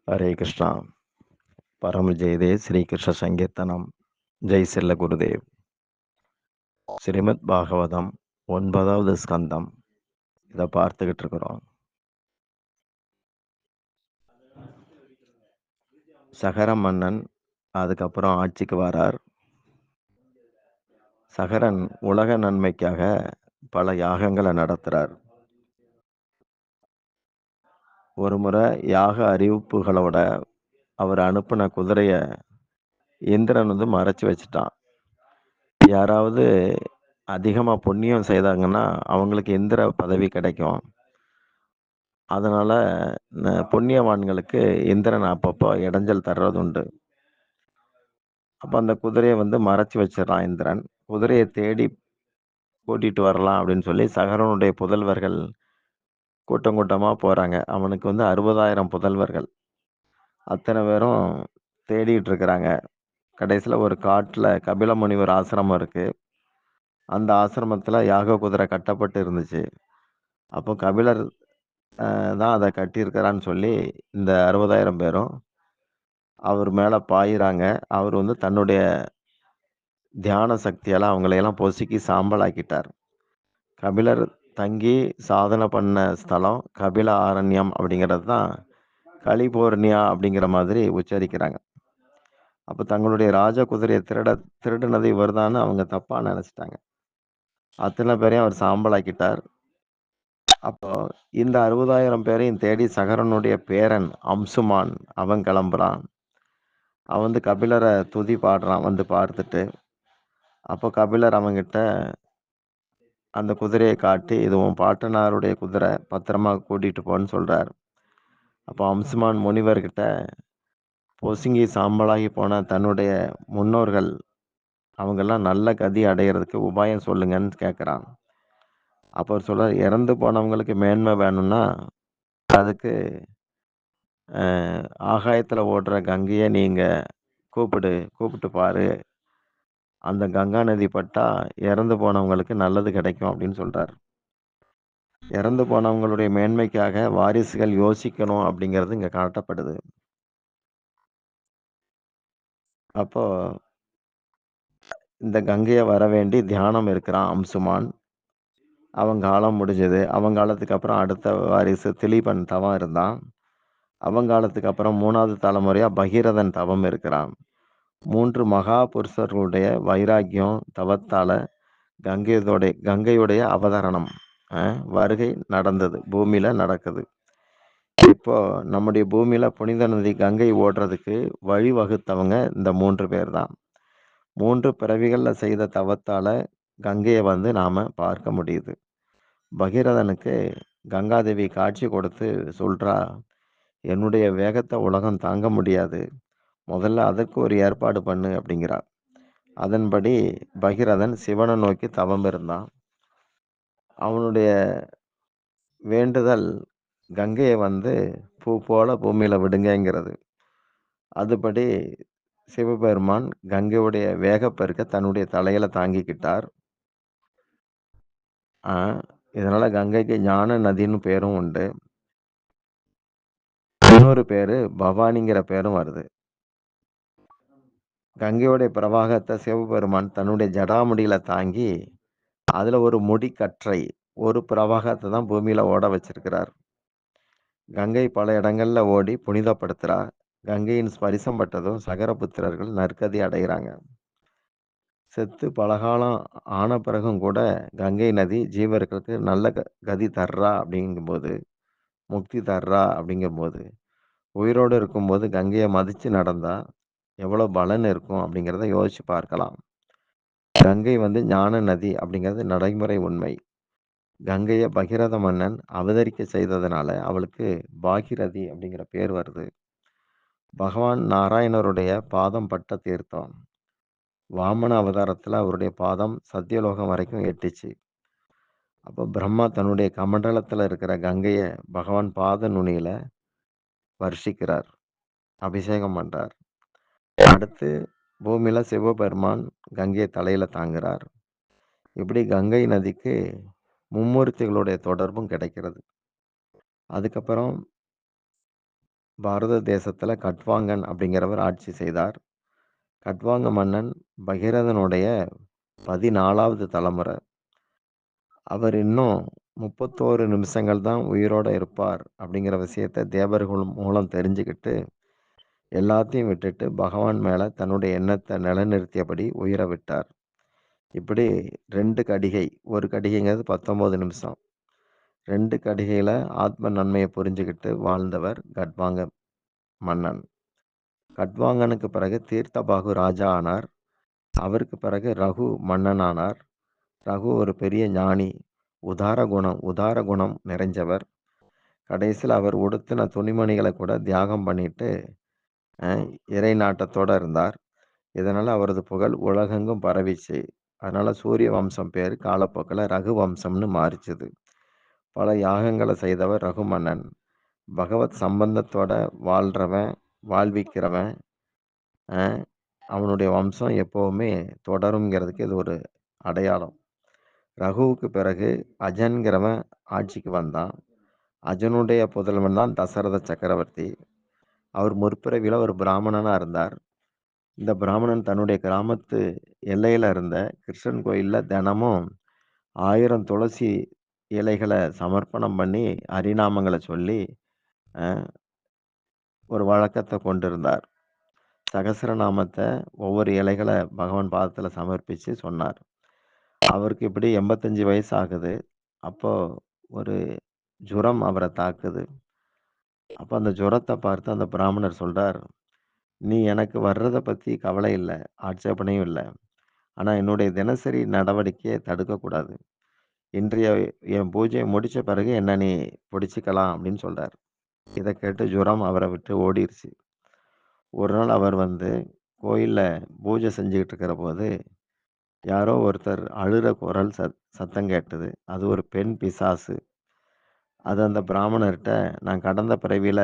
హరే కృష్ణ పరమ జయదే శ్రీకృష్ణ సంకీర్తனம் ஜெய் செல்ல குருதேவ் ஸ்ரீமத் பாகவதம் 9வது ஸ்கந்தம் இதை பார்த்துக்கிட்டு இருக்கிறோம். சகர மன்னன் அதுக்கப்புறம் ஆட்சிக்கு வரார். சகரன் உலக நன்மைக்காக பல யாகங்களை நடத்துறார். ஒரு முறை யாக அறிவிப்புகளோட அவர் அனுப்பின குதிரைய இந்திரன் மறைச்சு வச்சுட்டான். யாராவது அதிகமா புண்ணியம் செய்தாங்கன்னா அவங்களுக்கு இந்திர பதவி கிடைக்கும். அதனால புண்ணியவான்களுக்கு இந்திரன் அப்பப்போ இடைஞ்சல் தர்றது உண்டு. அப்ப அந்த குதிரையை மறைச்சு வச்சிடறான் இந்திரன். குதிரையை தேடி கூட்டிட்டு வரலாம் அப்படின்னு சொல்லி சகரனுடைய புதல்வர்கள் கூட்டம் கூட்டமா போறாங்க. அவனுக்கு 60,000 புதல்வர்கள். அத்தனை பேரும் தேடிட்டு இருக்கிறாங்க. கடைசியில ஒரு காட்டுல கபில முனிவர் ஆசிரமம் இருக்கு. அந்த ஆசிரமத்துல யாக குதிரை கட்டப்பட்டு இருந்துச்சு. அப்போ கபிலர் தான் அதை கட்டியிருக்கிறான்னு சொல்லி இந்த 60,000 பேரும் அவர் மேல பாயிறாங்க. அவர் தன்னுடைய தியான சக்தியால அவங்களையெல்லாம் பொசுக்கி சாம்பல் ஆக்கிட்டார். கபிலர் தங்கி சாதனை பண்ண ஸ்தலம் கபில ஆரண்யம் அப்படிங்கிறது தான் கலிபோர்னியா அப்படிங்கிற மாதிரி உச்சரிக்கிறாங்க. அப்போ தங்களுடைய ராஜ குதிரையை திருடுனது இவர்தான்னு அவங்க தப்பா நினைச்சிட்டாங்க. அத்தனை பேரையும் அவர் சாம்பலாக்கிட்டார். அப்போ இந்த 60,000 பேரையும் தேடி சகரனுடைய பேரன் அம்சுமான் அவன் கிளம்புறான். அவன் கபிலரை துதி பாடுறான் பார்த்துட்டு. அப்போ கபிலர் அவங்கிட்ட அந்த குதிரையை காட்டி, இது உன் பாட்டனாருடைய குதிரை, பத்திரமா கூட்டிட்டு போன்னு சொல்றார். அப்போ அம்சுமான் முனிவர்கிட்ட பொசுங்கி சாம்பலாகி போன தன்னுடைய முன்னோர்கள் அவங்கெல்லாம் நல்ல கதி அடையிறதுக்கு உபாயம் சொல்லுங்கன்னு கேட்குறான். அப்போ அவர் சொல்றார், இறந்து போனவங்களுக்கு மேன்மை வேணும்னா அதுக்கு ஆகாயத்துல ஓடுற கங்கையை நீங்க கூப்பிட்டு பாரு. அந்த கங்கா நதி பட்டா இறந்து போனவங்களுக்கு நல்லது கிடைக்கும் அப்படின்னு சொல்றார். இறந்து போனவங்களுடைய மேன்மைக்காக வாரிசுகள் யோசிக்கணும் அப்படிங்கிறது இங்க காட்டப்படுது. அப்போ இந்த கங்கையை வர வேண்டி தியானம் இருக்கிறான் அம்சுமான். அவன் காலம் முடிஞ்சது. அவன் காலத்துக்கு அப்புறம் அடுத்த வாரிசு திலீபன் தவம் இருந்தான். அவன் காலத்துக்கு அப்புறம் 3வது தலைமுறையா பகீரதன் தவம் இருக்கிறான். 3 மகா புருஷர்களுடைய வைராக்கியம் தவத்தால கங்கையுடைய அவதரணம் வருகை நடந்தது. பூமியில நடக்குது. இப்போ நம்முடைய பூமியில புனித நதி கங்கை ஓடுறதுக்கு வழி வகுத்தவங்க இந்த 3 பேர் தான். 3 பிறவிகள்ல செய்த தவத்தால கங்கையை நாம பார்க்க முடியுது. பகீரதனுக்கு கங்காதேவி காட்சி கொடுத்து சொல்றா, என்னுடைய வேகத்தை உலகம் தாங்க முடியாது. முதல்ல அதற்கு ஒரு ஏற்பாடு பண்ணு அப்படிங்கிறார். அதன்படி பகீரதன் சிவனை நோக்கி தவம் இருந்தான். அவனுடைய வேண்டுதல் கங்கையை பூ போல பூமியில விடுங்கிறது. அதுபடி சிவபெருமான் கங்கையுடைய வேகப்பெருக்க தன்னுடைய தலையில தாங்கிக்கிட்டார். இதனால கங்கைக்கு ஞான நதின்னு பேரும் உண்டு. இன்னொரு பேரு பவானிங்கிற பேரும் வருது. கங்கையோடைய பிரவாகத்தை சிவபெருமான் தன்னுடைய ஜடாமுடியில தாங்கி அதுல ஒரு முடி கற்றை ஒரு பிரவாகத்தை தான் பூமியில ஓட வச்சிருக்கிறார். கங்கை பல இடங்கள்ல ஓடி புனிதப்படுத்துறா. கங்கையின் ஸ்பரிசம் பட்டதும் சகரபுத்திரர்கள் நற்கதி அடைகிறாங்க. செத்து பலகாலம் ஆன பிறகும் கூட கங்கை நதி ஜீவர்களுக்கு நல்ல கதி தர்றா அப்படிங்கும்போது, முக்தி தர்றா அப்படிங்கும்போது, உயிரோடு இருக்கும்போது கங்கையை மதிச்சு நடந்தா எவ்வளவு பலன் இருக்கும் அப்படிங்கிறத யோசிச்சு பார்க்கலாம். கங்கை ஞான நதி அப்படிங்கிறது நடைமுறை உண்மை. கங்கையை பகீரத மன்னன் அவதரிக்க செய்ததுனால அவளுக்கு பாகிரதி அப்படிங்கிற பேர் வருது. பகவான் நாராயணருடைய பாதம் பட்ட தீர்த்தம். வாமன அவதாரத்துல அவருடைய பாதம் சத்தியலோகம் வரைக்கும் எட்டுச்சு. அப்போ பிரம்மா தன்னுடைய கமண்டலத்துல இருக்கிற கங்கையை பகவான் பாத நுனியில வர்ஷிக்கிறார், அபிஷேகம் பண்றார். அடுத்து பூமியில சிவபெருமான் கங்கையை தலையில தாங்குறார். இப்படி கங்கை நதிக்கு மும்மூர்த்திகளுடைய தொடர்பும் கிடைக்கிறது. அதுக்கப்புறம் பாரத தேசத்துல கட்வாங்கன் அப்படிங்கிறவர் ஆட்சி செய்தார். கட்வாங்க மன்னன் பகீரதனுடைய 14வது தலைமுறை. அவர் இன்னும் 31 நிமிஷங்கள் தான் உயிரோட இருப்பார் அப்படிங்கிற விஷயத்த தேவர்கள் மூலம் தெரிஞ்சுக்கிட்டு, எல்லாத்தையும் விட்டுட்டு பகவான் மேல தன்னுடைய எண்ணத்த நிலைநிறுத்தியபடி உயிர விட்டார். இப்படி 2 கடிகை, ஒரு கடிகைங்கிறது 19 நிமிஷம். 2 கடிகையில ஆத்ம நன்மைய புரிஞ்சுகிட்டு வாழ்ந்தவர் கட்வாங்க மன்னன். கட்வாங்கனுக்கு பிறகு தீர்த்தபாகு ராஜா ஆனார். அவருக்கு பிறகு ரகு மன்னன் ஆனார். ரகு ஒரு பெரிய ஞானி. உதார குணம் நிறைஞ்சவர். கடைசியில அவர் உடுத்தின துணிமணிகள கூட தியாகம் பண்ணிட்டு, அ இறை நாட்டத்தோட இருந்தார். இதனால அவரது புகழ் உலகெங்கும் பரவிச்சு. அதனால சூரிய வம்சம் பேரு காலப்போக்குல ரகு வம்சம்னு மாறிச்சுது. பல யாகங்கள செய்தவர் ரகு மன்னன். பகவத் சம்பந்தத்தோட வாழ்றவன், வாழ்விக்கிறவன், அ அவனுடைய வம்சம் எப்பவுமே தொடரும்ங்கிறதுக்கு இது ஒரு அடையாளம். ரகுவுக்கு பிறகு அஜன்கிறவன் ஆட்சிக்கு வந்தான். அஜனுடைய புதல்வன் தான் தசரத சக்கரவர்த்தி. அவர் முற்பிறவியில ஒரு பிராமணனா இருந்தார். இந்த பிராமணன் தன்னுடைய கிராமத்து எல்லையில இருந்த கிருஷ்ணன் கோயில்ல தினமும் 1000 துளசி இலைகள சமர்ப்பணம் பண்ணி, ஹரிநாமங்கள சொல்லி, அ ஒரு வழக்கத்த கொண்டிருந்தார். சகஸ்ரநாமத்த ஒவ்வொரு இலைகள பகவான் பாதத்துல சமர்ப்பிச்சு சொன்னார். அவருக்கு இப்படி 85 வயசு ஆகுது. அப்போ ஒரு ஜுரம் அவர தாக்குது. அப்ப அந்த ஜுரத்த பார்த்து அந்த பிராமணர் சொல்றார், "நீ எனக்கு வர்றத பத்தி கவலை இல்ல, ஆட்சேபனையும் இல்ல. ஆனா என்னுடைய தினசரி நடவடிக்கைய தடுக்கக்கூடாது. இன்றைய என் பூஜைய முடிச்ச பிறகு என்ன நீ புடிச்சுக்கலாம்" அப்படின்னு சொல்றார். இத கேட்டு ஜுரம் அவர விட்டு ஓடிருச்சு. ஒரு நாள் அவர் வந்து கோயில்ல பூஜை செஞ்சுகிட்டு இருக்கிறபோது, யாரோ ஒருத்தர் அழுற குரல் சத்தம் கேட்டது. அது ஒரு பெண் பிசாசு. அது அந்த பிராமணர்ட்ட, "நான் கடந்த பிறவியில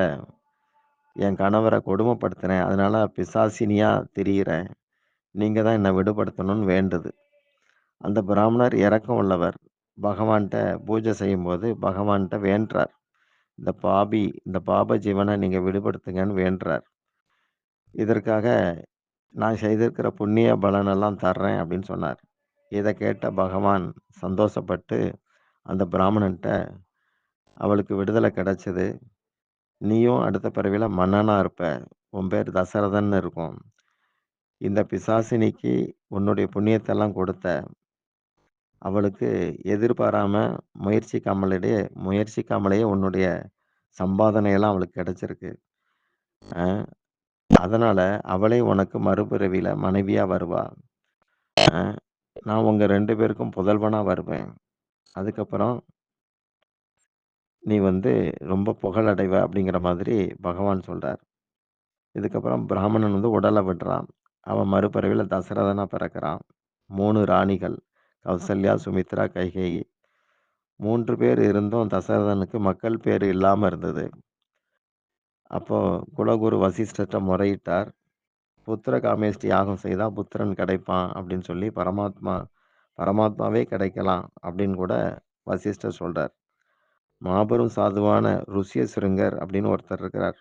என் கணவர கொடுமைப்படுத்தினேன். அதனால பிசாசினியா திரியிறேன். நீங்க தான் என்ன விடுபடுத்தணும்னு" வேண்டுது. அந்த பிராமணர் இரக்கம் உள்ளவர். பகவான்ட்ட பூஜை செய்யும்போது பகவான்ட்ட வேண்டுறார். இந்த பாப ஜீவன நீங்க விடுபடுத்துங்கன்னு வேண்டுறார். இதற்காக நான் செய்திருக்கிற புண்ணிய பலனெல்லாம் தர்றேன் அப்படின்னு சொன்னார். இத கேட்ட பகவான் சந்தோஷப்பட்டு அந்த பிராமணன்ட்ட, "அவளுக்கு விடுதலை கிடைச்சது. நீயும் அடுத்த பிறவியில மன்னனா இருப்ப. உன் பேர் தசரதன்னு இருக்கும். இந்த பிசாசினிக்கு உன்னுடைய புண்ணியத்தெல்லாம் கொடுத்த. அவளுக்கு எதிர்பாராம முயற்சிக்காமலேயே உன்னுடைய சம்பாதனையெல்லாம் அவளுக்கு கிடைச்சிருக்கு. அ அதனால அவளே உனக்கு மறுபிறவியில மனைவியா வருவா. அ நான் உங்க 2 பேருக்கும் புதல்வனா வருவேன். அதுக்கப்புறம் நீ வந்து ரொம்ப புகழடைவ" அப்படிங்கிற மாதிரி பகவான் சொல்றார். இதுக்கப்புறம் பிராமணன் வந்து உடல விடுறான். அவன் மறுபிறவியில தசரதனா பிறக்கிறான். 3 ராணிகள். கௌசல்யா, சுமித்ரா, கைகேயி. 3 பேர் இருந்தும் தசரதனுக்கு மக்கள் பேறு இல்லாம இருந்தது. அப்போ குலகுரு வசிஷ்டர்ட்ட முறையிட்டார். "புத்திர காமேஷ்டி யாகம் செய்தா புத்திரன் கிடைப்பான்" அப்படின்னு சொல்லி பரமாத்மாவே கிடைக்கலாம் அப்படின்னு கூட வசிஷ்டர் சொல்றார். மாபெரும் சாதுவான ருஷ்யசிருங்கர் அப்படின்னு ஒருத்தர் இருக்கிறார்.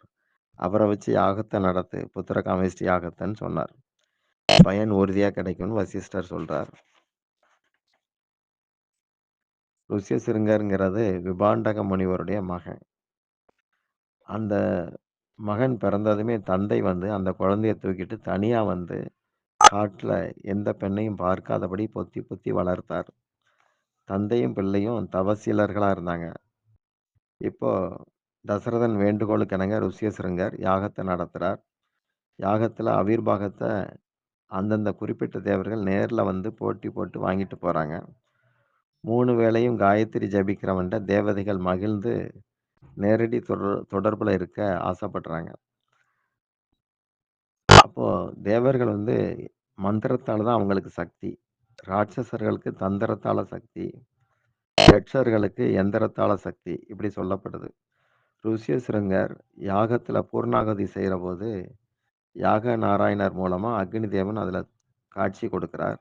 அவர வச்சு யாகத்த நடத்து, புத்திர காமேஷ்டி யாகத்தன்னு சொன்னார். பயன் உறுதியா கிடைக்கும்னு வசிஷ்டர் சொல்றார். ருஷ்யசிருங்கர்ங்கிறது விபாண்டக முனிவருடைய மகன். அந்த மகன் பிறந்ததுமே தந்தை வந்து அந்த குழந்தைய தூக்கிட்டு தனியா வந்து காட்டுல எந்த பெண்ணையும் பார்க்காதபடி பொத்தி பொத்தி வளர்த்தார். தந்தையும் பிள்ளையும் தவசீலர்களா இருந்தாங்க. இப்போ தசரதன் வேண்டுகோளுக்கு இணங்க ருஷ்யசிருங்கர் யாகத்த நடத்துறார். யாகத்துல அவிர்வாகத்த அந்தந்த குறிப்பிட்ட தேவர்கள் நேர்ல வந்து போட்டி போட்டு வாங்கிட்டு போறாங்க. 3 வேளையும் காயத்ரி ஜபிக்கிறவன்ட்ட தேவதைகள் மகிழ்ந்து நேரடி தொடர்புல இருக்க ஆசைப்படுறாங்க. அப்போ தேவர்கள் வந்து மந்திரத்தால தான் அவங்களுக்கு சக்தி. ராட்சசர்களுக்கு தந்திரத்தால சக்தி. யட்சர்களுக்கு எந்திரத்தால சக்தி. இப்படி சொல்லப்படுது. ருஷ்யசிருங்கர் யாகத்துல பூர்ணாகுதி செய்றபோது, யாக நாராயணர் மூலமா அக்னி தேவன் அதுல காட்சி கொடுக்கிறார்.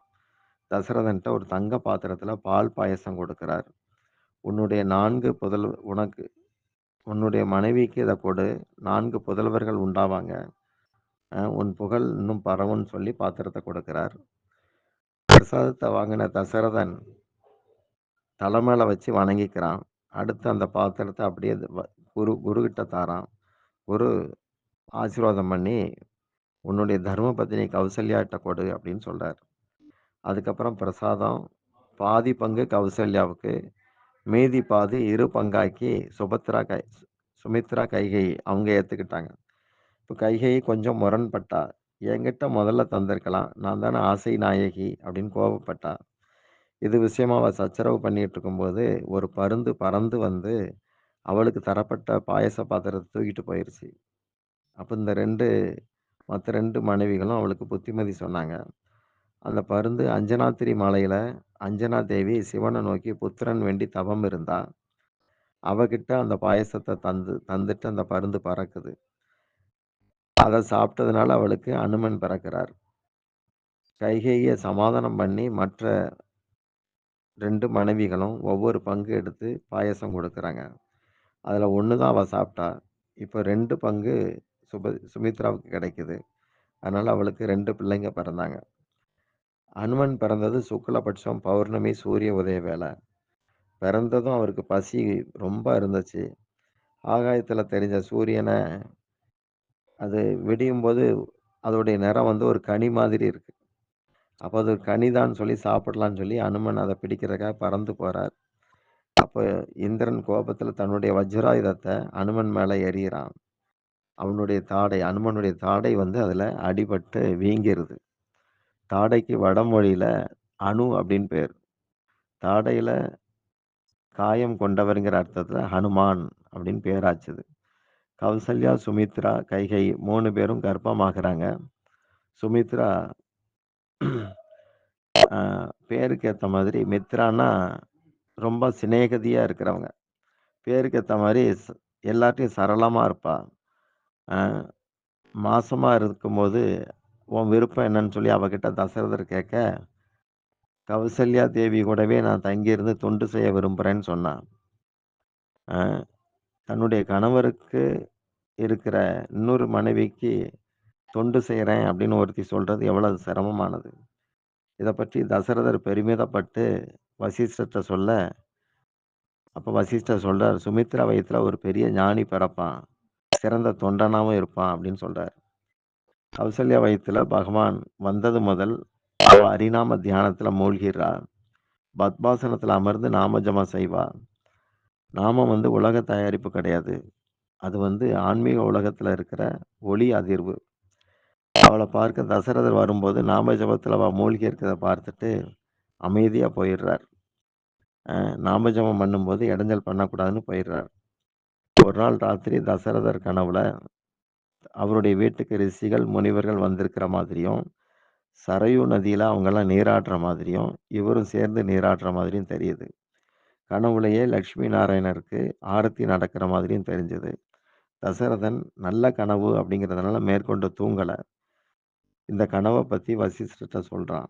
தசரதன்ட்ட ஒரு தங்க பாத்திரத்துல பால் பாயசம் கொடுக்கிறார். "உன்னுடைய 4 உனக்கு உன்னுடைய மனைவிக்கு இத கொடு. 4 புதல்வர்கள் உண்டாவாங்க. உன் புகழ் இன்னும் பரவும்ன்னு சொல்லி பாத்திரத்த கொடுக்கிறார். பிரசாதத்த வாங்கின தசரதன் தலை மேல வச்சு வணங்கிக்கிறான். அடுத்து அந்த பாத்திரத்த அப்படியே குருகிட்ட தாரான். குரு ஆசீர்வாதம் பண்ணி, "உன்னுடைய தர்ம பத்தினி கௌசல்யாட்ட கொடு" அப்படின்னு சொல்றார். அதுக்கப்புறம் பிரசாதம் பாதி பங்கு கௌசல்யாவுக்கு, மீதி பாதி இரு பங்காக்கி சுமித்ரா, கைகேயி அவங்க ஏத்துக்கிட்டாங்க. இப்ப கைகேயி கொஞ்சம் முரண்பட்டா. "என்கிட்ட முதல்ல தந்திருக்கலாம். நான் தானே ஆசை நாயகி" அப்படின்னு கோபப்பட்டா. இது விஷயமா அவ சச்சரவு பண்ணிட்டு இருக்கும்போது, ஒரு பருந்து பறந்து வந்து அவளுக்கு தரப்பட்ட பாயச பாத்திரத்த தூக்கிட்டு போயிருச்சு. அப்ப மத்த 2 மனைவிகளும் அவளுக்கு புத்திமதி சொன்னாங்க. அந்த பருந்து அஞ்சனாத்திரி மலையில அஞ்சனா தேவி சிவன நோக்கி புத்திரன் வேண்டி தவம் இருந்தா. அவகிட்ட அந்த பாயசத்த தந்துட்டு அந்த பருந்து பறக்குது. அத சாப்பிட்டதுனால அவளுக்கு அனுமன் பிறக்கிறார். கைகேயிய சமாதானம் பண்ணி மற்ற 2 மனைவிகளும் ஒவ்வொரு பங்கு எடுத்து பாயாசம் குடுக்குறாங்க. அதுல 1 தான் அவ சாப்பிட்டா. இப்ப 2 பங்கு சுமித்ராவுக்கு கிடைக்குது. அதனால அவளுக்கு 2 பிள்ளைங்க பிறந்தாங்க. அனுமன் பிறந்தது சுக்லபட்சம் பௌர்ணமி சூரிய உதய வேள. பிறந்ததும் அவருக்கு பசி ரொம்ப இருந்துச்சு. ஆகாயத்துல தெரிஞ்ச சூரியன அது விடியும்போது அதோடைய நிறம் வந்து ஒரு கனி மாதிரி இருக்கு. அப்ப அது கனிதான்னு சொல்லி சாப்பிடலான்னு சொல்லி அனுமன் அத பிடிக்கிறதுக்காக பறந்து போறார். அப்ப இந்திரன் கோபத்துல தன்னுடைய வஜ்ராயுதத்த அனுமன் மேல எறியறான். அனுமனுடைய தாடை வந்து அதுல அடிபட்டு வீங்கிருது. தாடைக்கு வடமொழியில அணு அப்படின்னு பேர். தாடையில காயம் கொண்டவர்ங்கிற அர்த்தத்துல ஹனுமான் அப்படின்னு பேராச்சுது. கௌசல்யா, சுமித்ரா, கைகேயி 3 பேரும் கர்ப்பமாகுறாங்க. சுமித்ரா அ பேருக்கு ஏத்த மாதிரி மித்ரான்னா ரொம்ப சிநேகிதியா இருக்கிறவங்க. பேருக்கு ஏத்த மாரி எல்லார்ட்டயும் சரளமா இருப்பா. அ மாசமா இருக்கும்போது, "உன் விருப்பம் என்னன்னு?" சொல்லி அவகிட்ட தசரதர் கேட்க, "கௌசல்யா தேவி கூடவே நான் தங்கியிருந்து தொண்டு செய்ய விரும்புறேன்னு" சொன்னா. அ தன்னுடைய கணவருக்கு இருக்கிற இன்னொரு மனைவிக்கு தொண்டு செய்றேன் அப்படின்னு ஒருத்தி சொல்றது எவ்வளவு சிரமமானது. இத பற்றி தசரதர் பெருமிதப்பட்டு வசிஷ்டர்ட்ட சொல்ல, அப்ப வசிஷ்டர் சொல்றார், "சுமித்ரா வயித்துல ஒரு பெரிய ஞானி பிறப்பான். சிறந்த தொண்டனாவும் இருப்பான்" அப்படின்னு சொல்றார். கௌசல்யா வயித்துல பகவான் வந்தது முதல் அவ ஹரிநாம தியானத்துல மூழ்கிறா. பத்மாசனத்துல அமர்ந்து நாம ஜெபம் செய்வா. நாமம் வந்து உலக தயாரிப்பு கிடையாது. அது வந்து ஆன்மீக உலகத்துல இருக்கிற ஒளி அதிர்வு. அவள பார்க்க தசரதர் வரும்போது நாம ஜெபத்துல அவ மூழ்கி இருக்கிறத பார்த்துட்டு அமைதியா போயிடுறார். நாம ஜெபம் பண்ணும்போது இடைஞ்சல் பண்ணக்கூடாதுன்னு போயிடுறார். ஒரு நாள் ராத்திரி தசரதர் கனவுல அவருடைய வீட்டுக்கு ரிஷிகள், முனிவர்கள் வந்திருக்கிற மாதிரியும், சரையு நதியில அவங்கெல்லாம் நீராடுற மாதிரியும், இவரும் சேர்ந்து நீராடுற மாதிரியும் தெரியுது. கனவுலயே லட்சுமி நாராயணருக்கு ஆரத்தி நடக்கிற மாதிரியும் தெரிஞ்சது. தசரதன் நல்ல கனவு அப்படிங்கிறதுனால மேற்கொண்டு தூங்கல. இந்த கனவ பத்தி வசிஷ்டர்ட்ட சொல்றான்.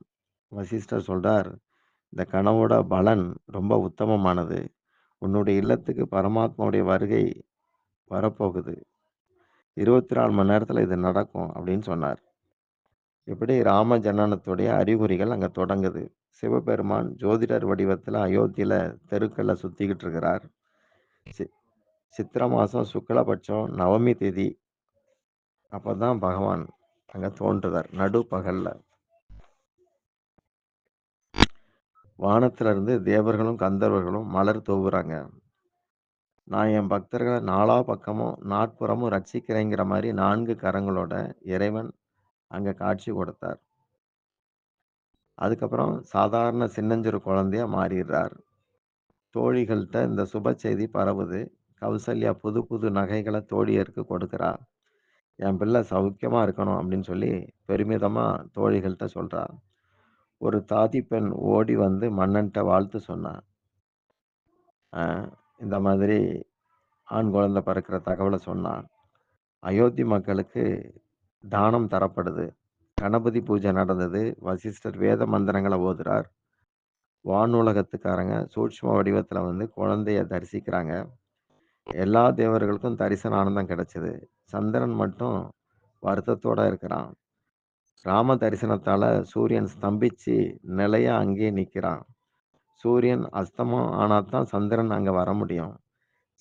வசிஷ்டர் சொல்றார், "இந்த கனவோட பலன் ரொம்ப உத்தமமானது. உன்னுடைய இல்லத்துக்கு பரமாத்மாவுடைய வருகை வரப்போகுது. 24 மணி நேரத்துல இது நடக்கும்" அப்படின்னு சொன்னார். இப்படி ராம ஜனனத்துடைய அறிகுறிகள் அங்க தொடங்குது. சிவபெருமான் ஜோதிடர் வடிவத்துல அயோத்தியில தெருக்கள்ல சுத்திக்கிட்டு இருக்கிறார். சி சித்திரை மாசம் சுக்லபட்சம் நவமி திதி. அப்பதான் பகவான் அங்க தோன்றுறார். நடுப்பகல்ல. வானத்துல இருந்து தேவர்களும், கந்தர்வர்களும் மலர் தூவுறாங்க. நான் என் பக்தர்கள நாலா பக்கமும், நாற்புறமும் ரட்சிக்கிறேங்கிற மாரி 4 கரங்களோட இறைவன் அங்க காட்சி கொடுத்தார். அதுக்கப்புறம் சாதாரண சின்னஞ்சிறு குழந்தையா மாறிடுறார். தோழிகள்ட்ட இந்த சுப செய்தி பரவுது. கௌசல்யா புது புது நகைகள தோழியருக்கு கொடுக்கிறா. என் பிள்ளை சௌக்கியமா இருக்கணும் அப்படின்னு சொல்லி பெருமிதமா தோழிகள்ட்ட சொல்றா. ஒரு தாதி பெண் ஓடி வந்து மன்னன்ட்ட வாழ்த்து சொன்னா. அ இந்த மாதிரி ஆண் குழந்தை பிறக்கிற தகவல சொன்னா. அயோத்தி மக்களுக்கு தானம் தரப்படுது. கணபதி பூஜை நடந்தது. வசிஷ்டர் வேத மந்திரங்கள ஓதுறார். வானுலகத்துக்காரங்க சூட்சும வடிவத்துல வந்து குழந்தைய தரிசிக்கிறாங்க. எல்லா தேவர்களுக்கும் தரிசன ஆனந்தம் கிடைச்சது. சந்திரன் மட்டும் வருத்தத்தோட இருக்கிறான். ராம தரிசனத்தால சூரியன் ஸ்தம்பிச்சு நிலையா அங்கேயே நிக்கிறான். சூரியன் அஸ்தமம் ஆனா தான் சந்திரன் அங்க வர முடியும்.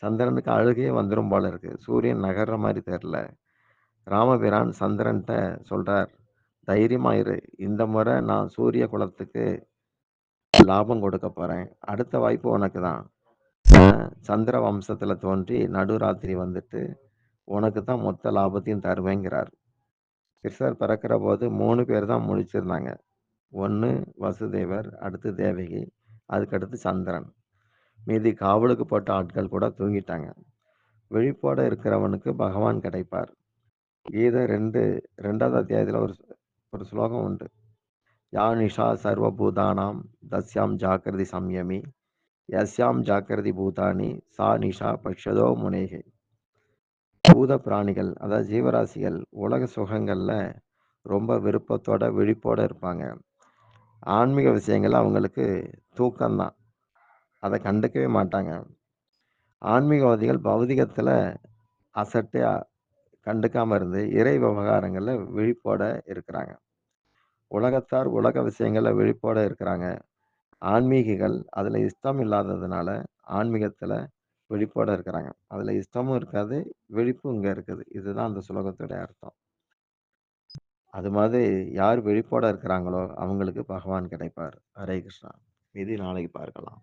சந்திரனுக்கு அழுகையே வந்துரும் போல இருக்கு. சூரியன் நகர்ற மாரி தெரியல. ராமபிரான் சந்திரன்ட்ட சொல்றார், "தைரியமா இரு. இந்த முறை நான் சூரிய குலத்துக்கு லாபம் கொடுக்கப் போறேன். அடுத்த வாய்ப்பு உனக்கு தான். சந்திர வம்சத்துல தோன்றி நடுராத்திரி வந்துட்டு உனக்கு தான் மொத்த லாபத்தையும் தருவேங்கிறார்." கிருஷ்ணர் பிறக்கிறபோது 3 பேர் தான் முழிச்சிருந்தாங்க. ஒண்ணு வசுதேவர், அடுத்து தேவகி, அதுக்கடுத்து சந்திரன். மீதி காவலுக்கு போட்ட ஆட்கள் கூட தூங்கிட்டாங்க. விழிப்போட இருக்கிறவனுக்கு பகவான் கிடைப்பார். கீதை 2வது அத்தியாயத்துல ஒரு ஒரு ஸ்லோகம் உண்டு. யா நிஷா சர்வபூதானாம் தஸ்யாம் ஜாக்கிரதி சம்யமி யஸ்யாம் ஜாக்கிரதி பூதானி சா நிஷா பக்ஷதோ முனேகே. பூத பிராணிகள் அதாவது ஜீவராசிகள் உலக சுகங்கள்ல ரொம்ப விருப்பத்தோட விழிப்போட இருப்பாங்க. ஆன்மீக விஷயங்கள் அவங்களுக்கு தூக்கம்தான். அத கண்டுக்கவே மாட்டாங்க. ஆன்மீகவாதிகள் பௌதிகத்துல அசட்டை கண்டுக்காம இருந்து இறை விவகாரங்கள்ல விழிப்போட இருக்கிறாங்க. உலகத்தார் உலக விஷயங்கள்ல விழிப்போட இருக்கிறாங்க. ஆன்மீகிகள் அதுல இஷ்டம் இல்லாததுனால ஆன்மீகத்துல விழிப்போட இருக்கிறாங்க. அதுல இஷ்டமும் இருக்காது, விழிப்பும் இங்க இருக்குது. இதுதான் அந்த ஸ்லோகத்துடைய அர்த்தம். அது மாதிரி யார் விழிப்போட இருக்கிறாங்களோ அவங்களுக்கு பகவான் கிடைப்பார். ஹரே கிருஷ்ணா. மீதி நாளைக்கு பார்க்கலாம்.